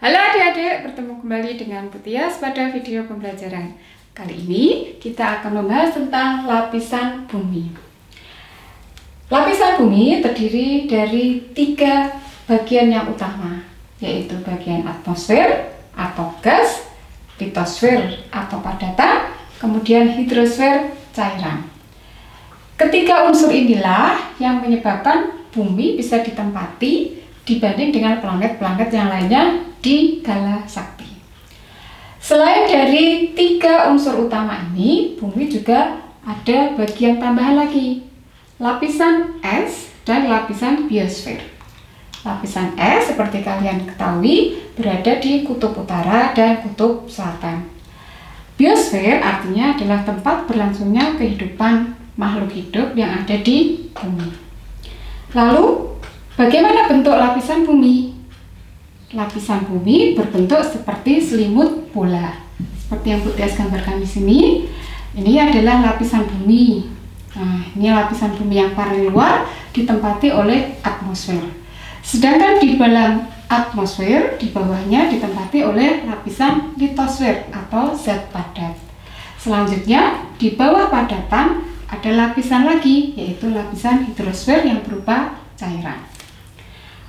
Halo adik-adik, bertemu kembali dengan Bu Tias pada video pembelajaran. Kali ini kita akan membahas tentang lapisan bumi. Lapisan bumi terdiri dari 3 bagian yang utama, yaitu bagian atmosfer atau gas, litosfer atau padatan, kemudian hidrosfer cairan. Ketiga unsur inilah yang menyebabkan bumi bisa ditempati dibanding dengan planet-planet yang lainnya di Galasakti. Selain dari 3 unsur utama ini, bumi juga ada bagian tambahan lagi, lapisan es dan lapisan biosfer. Lapisan es seperti kalian ketahui berada di kutub utara dan kutub selatan. Biosfer artinya adalah tempat berlangsungnya kehidupan makhluk hidup yang ada di bumi. Lalu, bagaimana bentuk lapisan bumi? Lapisan bumi berbentuk seperti selimut bola. Seperti yang Bu Tias gambarkan di sini. Ini adalah lapisan bumi. Nah, ini lapisan bumi yang paling luar ditempati oleh atmosfer. Sedangkan di dalam atmosfer, di bawahnya ditempati oleh lapisan litosfer atau zat padat. Selanjutnya, di bawah padatan ada lapisan lagi, yaitu lapisan hidrosfer yang berupa cairan.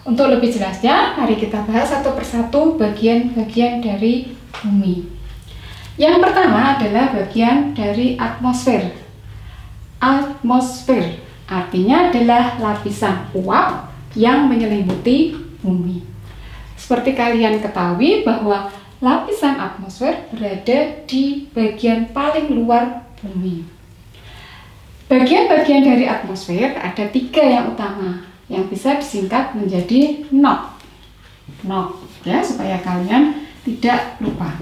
Untuk lebih jelasnya, mari kita bahas satu persatu bagian-bagian dari bumi. Yang pertama adalah bagian dari atmosfer. Atmosfer artinya adalah lapisan uap yang menyelimuti bumi. Seperti kalian ketahui bahwa lapisan atmosfer berada di bagian paling luar bumi. Bagian-bagian dari atmosfer ada 3 yang utama, yang bisa disingkat menjadi NOx. NOx ya, supaya kalian tidak lupa.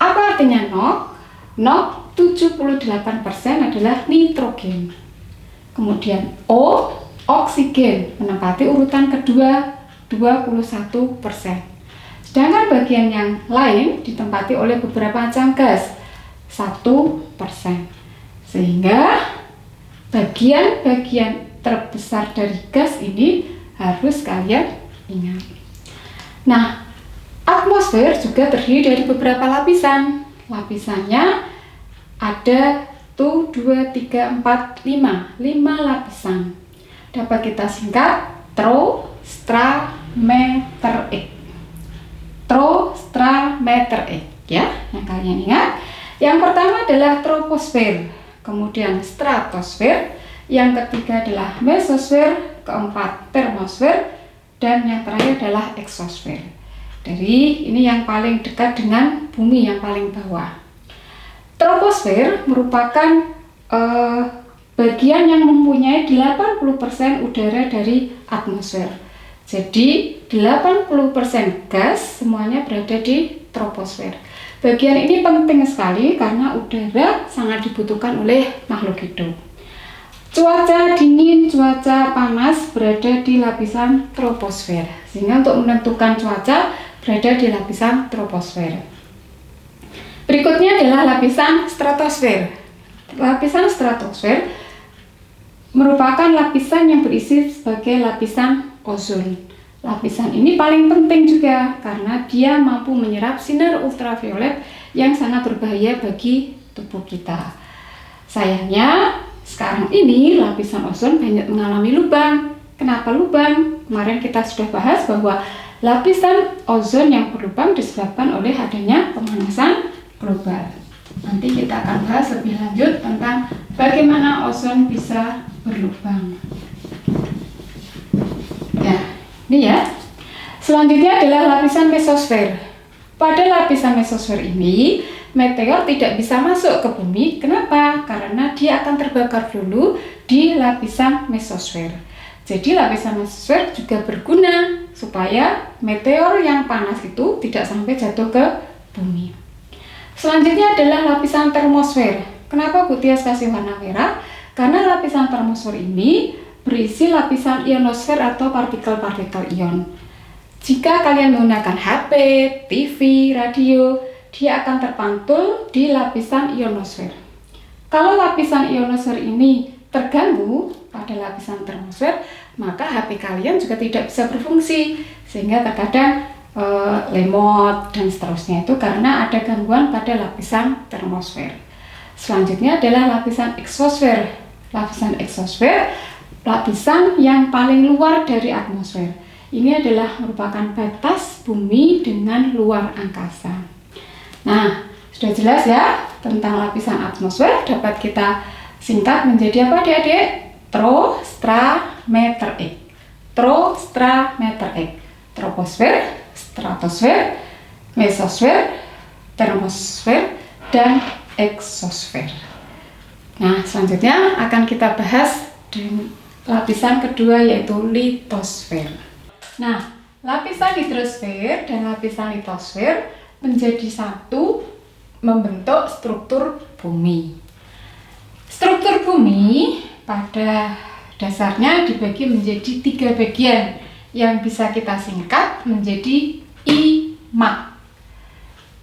Apa artinya NOx? NOx 78% adalah nitrogen. Kemudian O, oksigen, menempati urutan kedua 21%. Sedangkan bagian yang lain ditempati oleh beberapa macam gas 1%. Sehingga bagian-bagian terbesar dari gas ini harus kalian ingat. Nah, atmosfer juga terdiri dari beberapa lapisan. Lapisannya ada 1, 2, 3, 4, 5 lapisan. Dapat kita singkat trostrameterik. Trostrameterik ya, yang kalian ingat. Yang pertama adalah troposfer, kemudian stratosfer, yang ketiga adalah mesosfer, keempat termosfer, dan yang terakhir adalah eksosfer. Dari ini yang paling dekat dengan bumi, yang paling bawah. Troposfer merupakan bagian yang mempunyai 80% udara dari atmosfer. Jadi 80% gas semuanya berada di troposfer. Bagian ini penting sekali karena udara sangat dibutuhkan oleh makhluk hidup. Cuaca dingin, cuaca panas berada di lapisan troposfer. Sehingga untuk menentukan cuaca berada di lapisan troposfer. Berikutnya adalah lapisan stratosfer. Lapisan stratosfer merupakan lapisan yang berisi sebagai lapisan ozon. Lapisan ini paling penting juga karena dia mampu menyerap sinar ultraviolet yang sangat berbahaya bagi tubuh kita. Sayangnya, sekarang ini lapisan ozon banyak mengalami lubang. Kenapa lubang? Kemarin kita sudah bahas bahwa lapisan ozon yang berlubang disebabkan oleh adanya pemanasan global. Nanti kita akan bahas lebih lanjut tentang bagaimana ozon bisa berlubang. Ya, ini ya. Selanjutnya adalah lapisan mesosfer. Pada lapisan mesosfer ini, meteor tidak bisa masuk ke bumi. Kenapa? Karena dia akan terbakar dulu di lapisan mesosfer. Jadi lapisan mesosfer juga berguna supaya meteor yang panas itu tidak sampai jatuh ke bumi. Selanjutnya adalah lapisan termosfer. Kenapa Bu Tias kasih warna merah? Karena lapisan termosfer ini berisi lapisan ionosfer atau partikel-partikel ion. Jika kalian menggunakan HP, TV, radio, dia akan terpantul di lapisan ionosfer. Kalau lapisan ionosfer ini terganggu pada lapisan termosfer, maka HP kalian juga tidak bisa berfungsi, sehingga terkadang lemot dan seterusnya, itu karena ada gangguan pada lapisan termosfer. Selanjutnya adalah lapisan eksosfer. Lapisan eksosfer, lapisan yang paling luar dari atmosfer. Ini adalah merupakan batas bumi dengan luar angkasa. Nah, sudah jelas ya tentang lapisan atmosfer, dapat kita singkat menjadi apa adik-adik? Trostrameterik. Trostrameterik. Troposfer, stratosfer, mesosfer, termosfer, dan eksosfer. Nah, selanjutnya akan kita bahas di lapisan kedua, yaitu litosfer. Nah, lapisan hidrosfer dan lapisan litosfer menjadi satu, membentuk struktur bumi. Struktur bumi pada dasarnya dibagi menjadi 3 bagian yang bisa kita singkat menjadi IMA.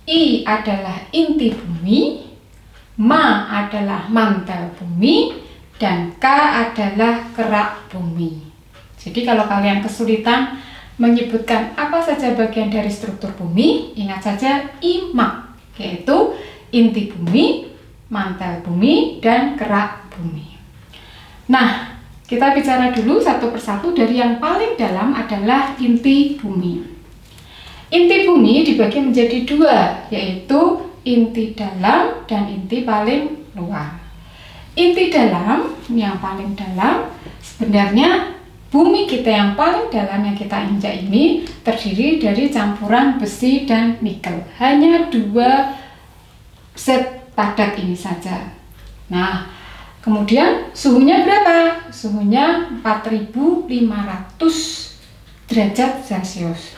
I adalah inti bumi, Ma adalah mantel bumi, dan K adalah kerak bumi. Jadi kalau kalian kesulitan menyebutkan apa saja bagian dari struktur bumi, ingat saja IMA, yaitu inti bumi, mantel bumi, dan kerak bumi. Nah, kita bicara dulu satu persatu. Dari yang paling dalam adalah inti bumi. Inti bumi dibagi menjadi 2, yaitu inti dalam dan inti paling luar. Inti dalam, yang paling dalam, sebenarnya bumi kita yang paling dalam yang kita injak ini terdiri dari campuran besi dan nikel. Hanya 2 zat padat ini saja. Nah, kemudian suhunya berapa? Suhunya 4500 derajat Celcius.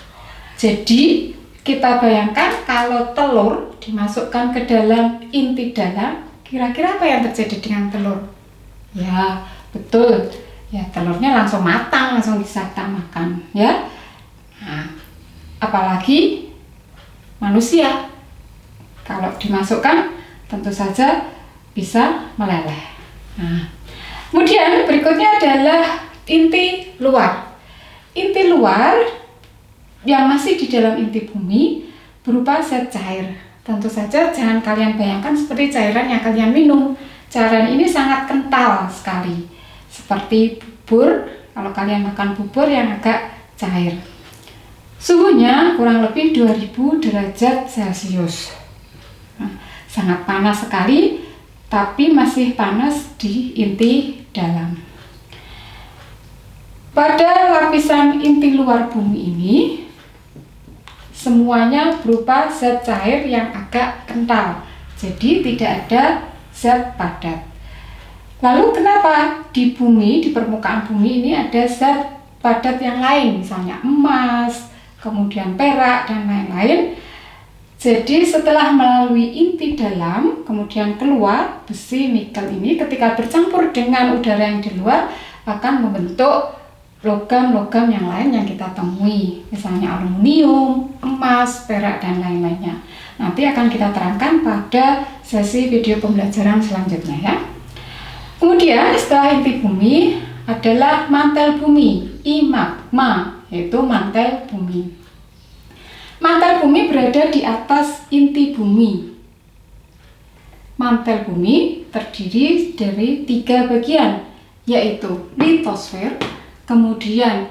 Jadi, kita bayangkan kalau telur dimasukkan ke dalam inti dalam, kira-kira apa yang terjadi dengan telur? Ya, betul. Ya, telurnya langsung matang, langsung bisa kita makan, ya. Nah, apalagi manusia. Kalau dimasukkan, tentu saja bisa meleleh. Nah, kemudian berikutnya adalah inti luar. Inti luar yang masih di dalam inti bumi berupa zat cair. Tentu saja jangan kalian bayangkan seperti cairan yang kalian minum. Cairan ini sangat kental sekali, seperti bubur. Kalau kalian makan bubur yang agak cair, suhunya kurang lebih 2000 derajat Celcius. Nah, sangat panas sekali, tapi masih panas di inti dalam. Pada lapisan inti luar bumi ini, semuanya berupa zat cair yang agak kental, jadi tidak ada zat padat. Lalu kenapa di bumi, di permukaan bumi ini ada zat padat yang lain, misalnya emas, kemudian perak, dan lain-lain. Jadi setelah melalui inti dalam, kemudian keluar besi nikel ini ketika bercampur dengan udara yang di luar akan membentuk logam-logam yang lain yang kita temui, misalnya aluminium, emas, perak, dan lain-lainnya. Nanti akan kita terangkan pada sesi video pembelajaran selanjutnya ya. Kemudian setelah inti bumi adalah mantel bumi, magma, yaitu mantel bumi. Mantel bumi berada di atas inti bumi. Mantel bumi terdiri dari 3 bagian, yaitu litosfer, kemudian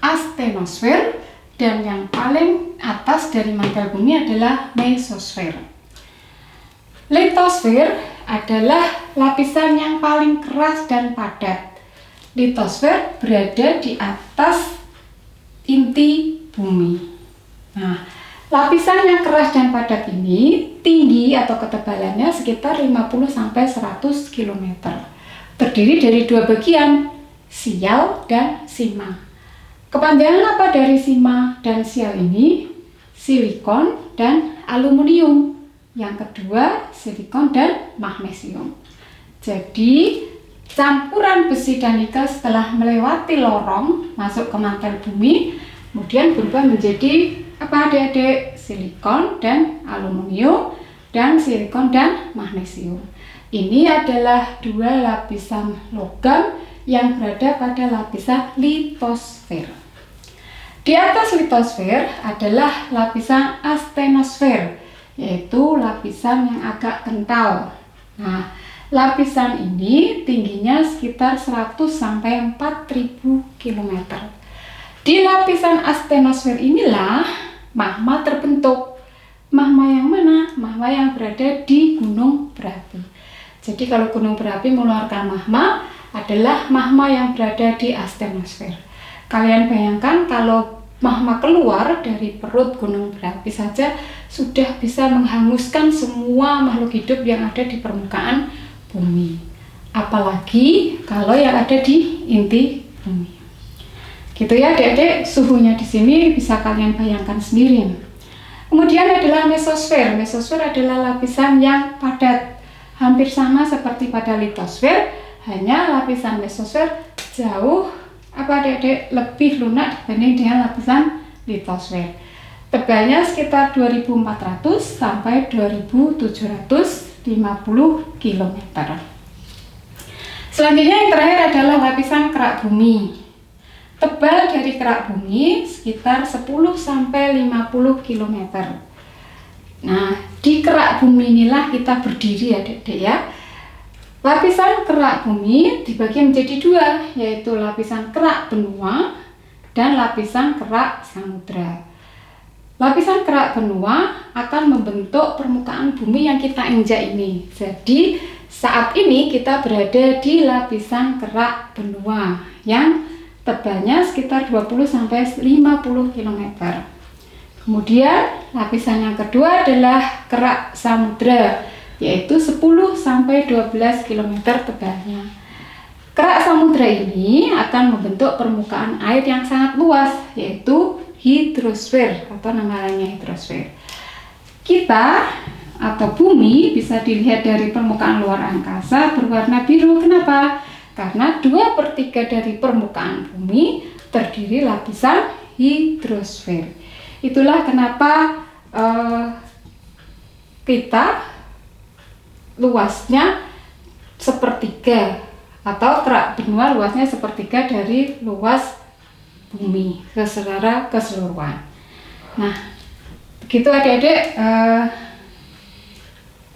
astenosfer, dan yang paling atas dari mantel bumi adalah mesosfer. Litosfer adalah lapisan yang paling keras dan padat. Litosfer berada di atas inti bumi. Nah, lapisan yang keras dan padat ini tinggi atau ketebalannya sekitar 50-100 km. Terdiri dari 2 bagian, sial dan sima. Kepanjangan apa dari sima dan sial ini? Silikon dan aluminium. Yang kedua, silikon dan magnesium. Jadi, campuran besi dan nikel setelah melewati lorong masuk ke mantel bumi, kemudian berubah menjadi apa adik-adik? Silikon dan aluminium, dan silikon dan magnesium. Ini adalah 2 lapisan logam yang berada pada lapisan litosfer. Di atas litosfer adalah lapisan astenosfer, yaitu lapisan yang agak kental. Nah, lapisan ini tingginya sekitar 100 sampai 4000 km. Di lapisan astenosfer inilah magma terbentuk. Magma yang mana? Magma yang berada di gunung berapi. Jadi kalau gunung berapi mengeluarkan magma adalah magma yang berada di astenosfer. Kalian bayangkan kalau magma keluar dari perut gunung berapi saja sudah bisa menghanguskan semua makhluk hidup yang ada di permukaan bumi. Apalagi kalau yang ada di inti bumi. Gitu ya adik-adik, suhunya di sini bisa kalian bayangkan sendiri. Kemudian adalah mesosfer. Mesosfer adalah lapisan yang padat, hampir sama seperti pada litosfer, hanya lapisan mesosfer jauh adik-adik lebih lunak dibanding dengan lapisan litosfer. Tebalnya sekitar 2400 sampai 2750 km. Selanjutnya yang terakhir adalah lapisan kerak bumi. Tebal dari kerak bumi sekitar 10 sampai 50 km. Nah, di kerak bumi inilah kita berdiri adik-adik ya. Lapisan kerak bumi dibagi menjadi dua, yaitu lapisan kerak benua dan lapisan kerak samudra. Lapisan kerak benua akan membentuk permukaan bumi yang kita injak ini. Jadi saat ini kita berada di lapisan kerak benua yang tebalnya sekitar 20 sampai 50 km. Kemudian lapisan yang kedua adalah kerak samudra, yaitu 10 sampai 12 km tebalnya. Kerak samudra ini akan membentuk permukaan air yang sangat luas, yaitu hidrosfer atau nama lainnya hidrosfer. Kita atau bumi bisa dilihat dari permukaan luar angkasa berwarna biru. Kenapa? Karena 2/3 dari permukaan bumi terdiri lapisan hidrosfer. Itulah kenapa kita luasnya sepertiga atau kerak benua luasnya sepertiga dari luas bumi secara keseluruhan. Nah, begitu adik-adik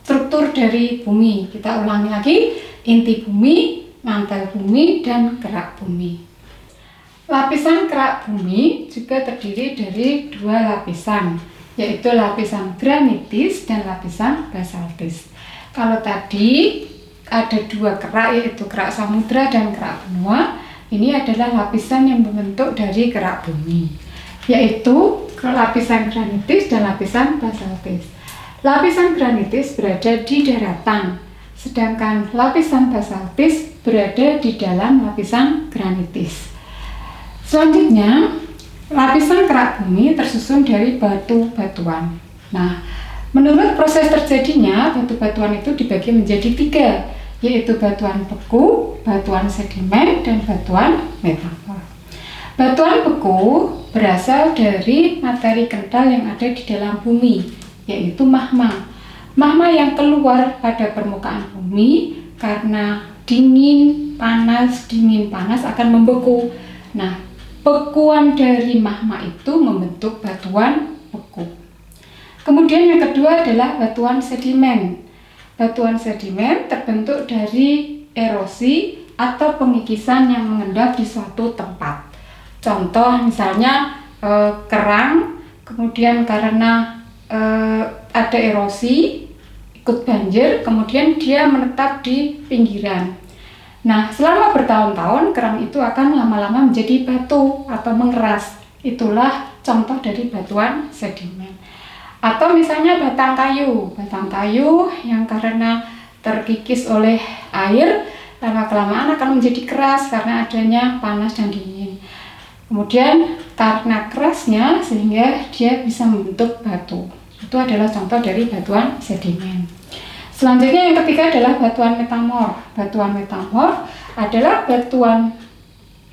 struktur dari bumi. Kita ulangi lagi, inti bumi, mantel bumi, dan kerak bumi. Lapisan kerak bumi juga terdiri dari dua lapisan, yaitu lapisan granitis dan lapisan basaltis. Kalau tadi ada dua kerak, yaitu kerak samudra dan kerak benua, ini adalah lapisan yang membentuk dari kerak bumi, yaitu lapisan granitis dan lapisan basaltis. Lapisan granitis berada di daratan, sedangkan lapisan basaltis berada di dalam lapisan granitis. Selanjutnya, lapisan kerak bumi tersusun dari batu-batuan. Nah, menurut proses terjadinya, batu-batuan itu dibagi menjadi tiga, yaitu batuan beku, batuan sedimen, dan batuan metamorf. Batuan beku berasal dari materi kental yang ada di dalam bumi, yaitu magma. Magma yang keluar pada permukaan bumi karena dingin panas akan membeku. Nah, bekuan dari magma itu membentuk batuan beku. Kemudian yang kedua adalah batuan sedimen. Batuan sedimen terbentuk dari erosi atau pengikisan yang mengendap di suatu tempat. Contoh misalnya kerang, kemudian karena ada erosi, ikut banjir, kemudian dia menetap di pinggiran. Nah, selama bertahun-tahun kerang itu akan lama-lama menjadi batu atau mengeras. Itulah contoh dari batuan sedimen. Atau misalnya batang kayu yang karena terkikis oleh air, lama-kelamaan akan menjadi keras karena adanya panas dan dingin. Kemudian karena kerasnya sehingga dia bisa membentuk batu. Itu adalah contoh dari batuan sedimen. Selanjutnya yang ketiga adalah batuan metamorf. Batuan metamorf adalah batuan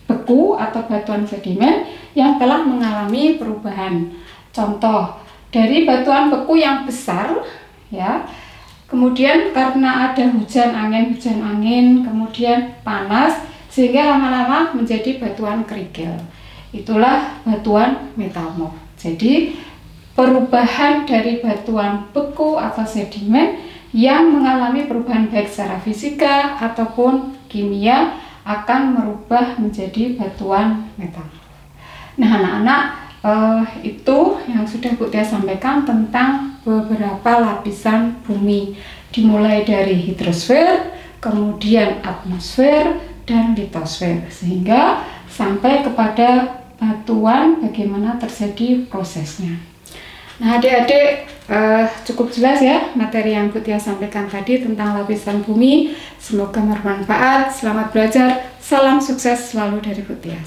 beku atau batuan sedimen yang telah mengalami perubahan. Contoh dari batuan beku yang besar, ya, kemudian karena ada hujan angin, kemudian panas, sehingga lama-lama menjadi batuan kerikil. itulah batuan metamorf. Jadi perubahan dari batuan beku atau sedimen yang mengalami perubahan baik secara fisika ataupun kimia akan merubah menjadi batuan metamorf. Nah anak-anak, itu yang sudah Bu Tia sampaikan tentang beberapa lapisan bumi, dimulai dari hidrosfer, kemudian atmosfer dan litosfer, sehingga sampai kepada batuan bagaimana terjadi prosesnya. Nah adik-adik, cukup jelas ya materi yang Bu Tia sampaikan tadi tentang lapisan bumi. Semoga bermanfaat. Selamat belajar, salam sukses selalu dari Bu Tia.